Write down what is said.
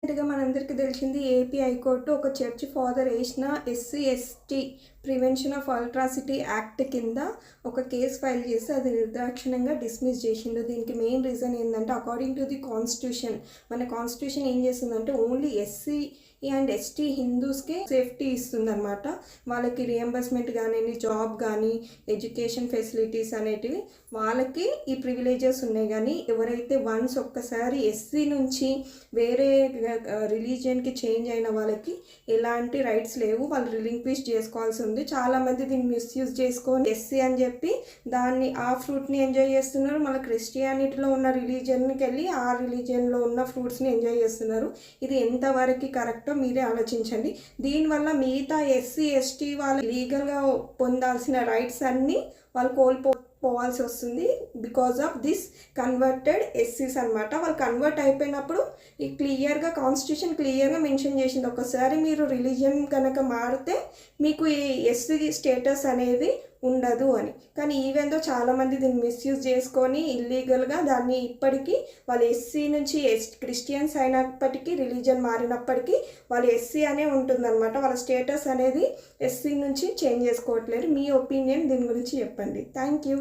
రీసెంట్‌గా మనందరికీ తెలిసింది ఏపీ హైకోర్టు ఒక చర్చ్ ఫాదర్ ఏసిన SC, ST prevention of atrocity act కింద ఒక కేసు ఫైల్ చేసి అది నిర్దాక్షిణ్యంగా డిస్మిస్ చేసిండు. దీనికి మెయిన్ రీజన్ ఏంటంటే అకార్డింగ్ టు ది కాన్స్టిట్యూషన్ మన కాన్స్టిట్యూషన్ ఏం చేస్తుందంటే ఓన్లీ ఎస్సీ అండ్ ఎస్టీ హిందూస్కే సేఫ్టీ ఇస్తుందన్నమాట. వాళ్ళకి రియంబర్స్మెంట్ కానీ జాబ్ కానీ ఎడ్యుకేషన్ ఫెసిలిటీస్ అనేటివి వాళ్ళకి ఈ ప్రివిలేజెస్ ఉన్నాయి. కానీ ఎవరైతే వన్స్ ఒక్కసారి ఎస్సీ నుంచి వేరే రిలీజియన్కి చేంజ్ అయిన వాళ్ళకి ఎలాంటి రైట్స్ లేవు, వాళ్ళు రిలింక్విష్ చేసుకోవాల్సి ఉంది. చాలామంది దీన్ని మిస్యూజ్ చేసుకొని ఎస్సీ అని చెప్పి దాన్ని ఆ ఫ్రూట్ని ఎంజాయ్ చేస్తున్నారు. మళ్ళీ క్రిస్టియానిటీలో ఉన్న రిలీజియన్కి వెళ్ళి ఆ రిలీజియన్లో ఉన్న ఫ్రూట్స్ని ఎంజాయ్ చేస్తున్నారు. ఇది ఎంతవరకు కరెక్టో మీరే ఆలోచించండి. దీనివల్ల మిగతా ఎస్సీ, ఎస్టీ వాళ్ళు లీగల్గా పొందాల్సిన రైట్స్ అన్నీ వాళ్ళు కోల్పోవాల్సి వస్తుంది బికాజ్ ఆఫ్ దిస్ కన్వర్టెడ్ ఎస్సీస్ అనమాట. వాళ్ళు కన్వర్ట్ అయిపోయినప్పుడు ఈ క్లియర్గా కాన్స్టిట్యూషన్ క్లియర్గా మెన్షన్ చేసింది, ఒకసారి మీరు రిలీజియన్ కనుక మారితే మీకు ఈ ఎస్సీ స్టేటస్ అనేది ఉండదు అని. కానీ ఈవెందో చాలామంది దీన్ని మిస్యూజ్ చేసుకొని ఇల్లీగల్గా దాన్ని ఇప్పటికీ వాళ్ళు ఎస్సీ నుంచి క్రిస్టియన్స్ అయినప్పటికీ రిలీజియన్ మారినప్పటికీ వాళ్ళు ఎస్సీ అనే ఉంటుందన్నమాట. వాళ్ళ స్టేటస్ అనేది ఎస్సీ నుంచి చేంజ్ చేసుకోవట్లేదు. మీ ఒపీనియన్ దీని గురించి చెప్పండి. Thank you.